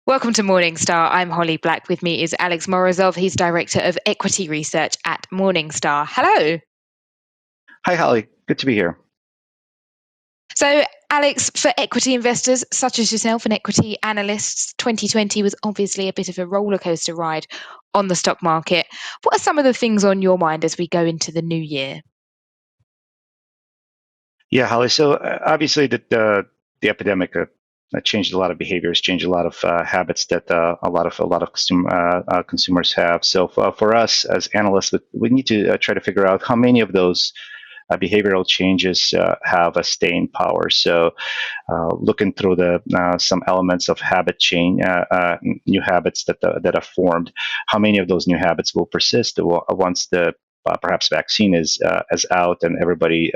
Welcome to Morningstar. I'm Holly Black. With me is Alex Morozov. He's Director of Equity Research at Morningstar. Hello. Hi, Holly. Good to be here. So, Alex, for equity investors such as yourself and equity analysts, 2020 was obviously a bit of a roller coaster ride on the stock market. What are some of the things on your mind as we go into the new year? Yeah, Holly. So obviously, the epidemic changed a lot of behaviors, changed a lot of habits that a lot of consumers have. So for us as analysts, we need to try to figure out how many of those behavioral changes have a staying power. So looking through the some elements of habit change, new habits that are formed, how many of those new habits will persist once the perhaps vaccine is out and everybody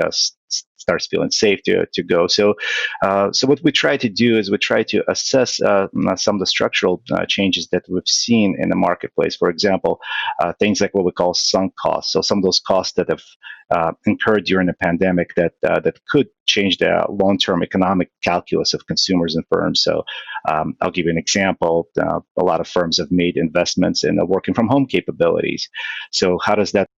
starts feeling safe to go. So what we try to do is we try to assess some of the structural changes that we've seen in the marketplace. For example, things like what we call sunk costs. So some of those costs that have incurred during the pandemic that could change the long-term economic calculus of consumers and firms. So I'll give you an example. A lot of firms have made investments in the working from home capabilities. So how does that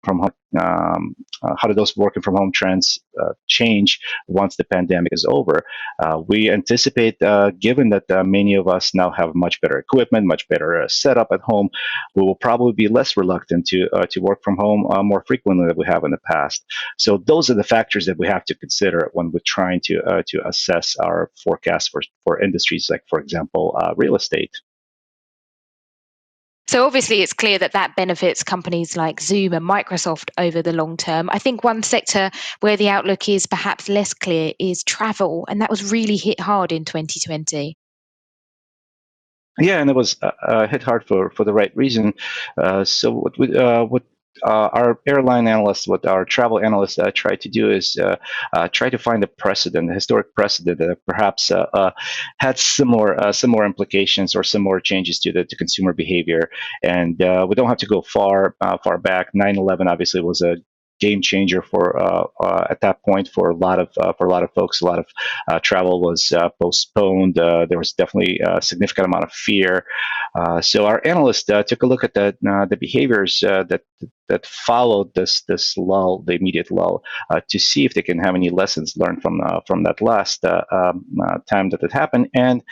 from home, how do those working from home trends change once the pandemic is over? We anticipate, given that many of us now have much better equipment, much better setup at home, we will probably be less reluctant to work from home more frequently than we have in the past. So those are the factors that we have to consider when we're trying to assess our forecast for industries like, for example, real estate. So obviously it's clear that that benefits companies like Zoom and Microsoft over the long term. I think one sector where the outlook is perhaps less clear is travel, and that was really hit hard in 2020. Yeah, and it was hit hard for the right reason. So what our airline analysts, what our travel analysts try to do is try to find a precedent, a historic precedent that perhaps had similar implications or similar changes to consumer behavior. And we don't have to go far back. 9/11 obviously was a game changer for at that point for a lot of folks. A lot of travel was postponed. There was definitely a significant amount of fear. So our analysts took a look at the behaviors that followed this lull, the immediate lull, to see if they can have any lessons learned from that last time that it happened. And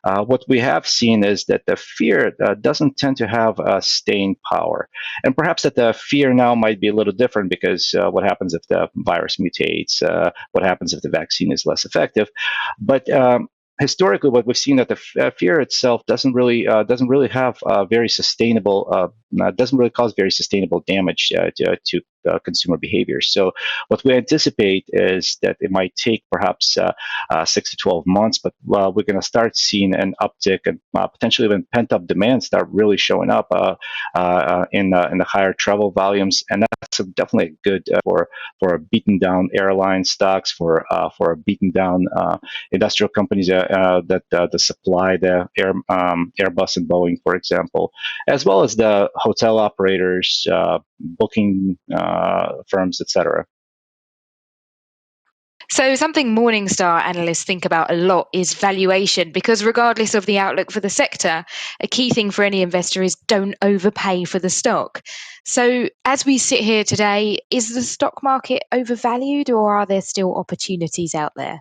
what we have seen is that the fear doesn't tend to have staying power. And perhaps that the fear now might be a little different because what happens if the virus mutates? What happens if the vaccine is less effective? But historically, what we've seen that the fear itself doesn't really have very sustainable doesn't really cause very sustainable damage to consumer behavior. So what we anticipate is that it might take perhaps 6 to 12 months, but we're going to start seeing an uptick and potentially even pent up demand start really showing up in the higher travel volumes, and that's definitely good for a beaten down airline stocks, for a beaten down industrial companies that supply the Airbus and Boeing, for example, as well as the hotel operators, booking firms, etc. So, something Morningstar analysts think about a lot is valuation, because regardless of the outlook for the sector, a key thing for any investor is don't overpay for the stock. So, as we sit here today, is the stock market overvalued, or are there still opportunities out there?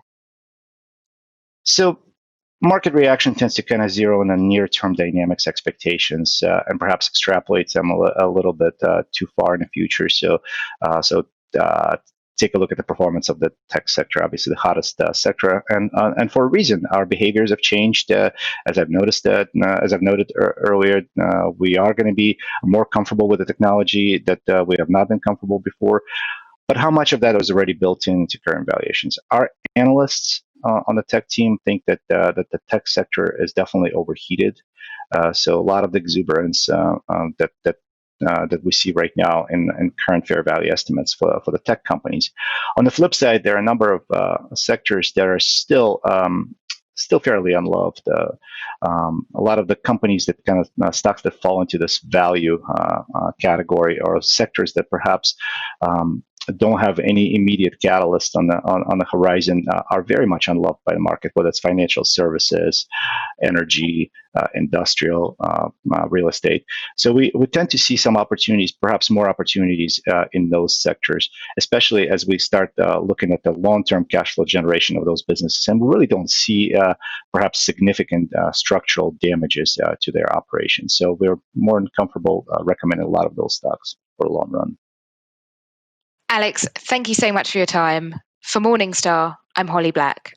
So market reaction tends to kind of zero in on near-term dynamics expectations and perhaps extrapolates them a little bit too far in the future. So take a look at the performance of the tech sector, obviously the hottest sector, and for a reason. Our behaviors have changed, as I've noticed. As I've noted earlier, we are going to be more comfortable with the technology that we have not been comfortable before. But how much of that was already built into current valuations? Our analysts on the tech team think that the tech sector is definitely overheated. So a lot of the exuberance that we see right now in current fair value estimates for the tech companies. On the flip side, there are a number of sectors that are still fairly unloved. A lot of the companies that kind of stocks that fall into this value category, or sectors that perhaps don't have any immediate catalyst on the horizon are very much unloved by the market, whether it's financial services, energy, industrial, real estate. So we tend to see some opportunities, perhaps more opportunities in those sectors, especially as we start looking at the long-term cash flow generation of those businesses. And we really don't see perhaps significant structural damages to their operations. So we're more than comfortable recommending a lot of those stocks for the long run. Alex, thank you so much for your time. For Morningstar, I'm Holly Black.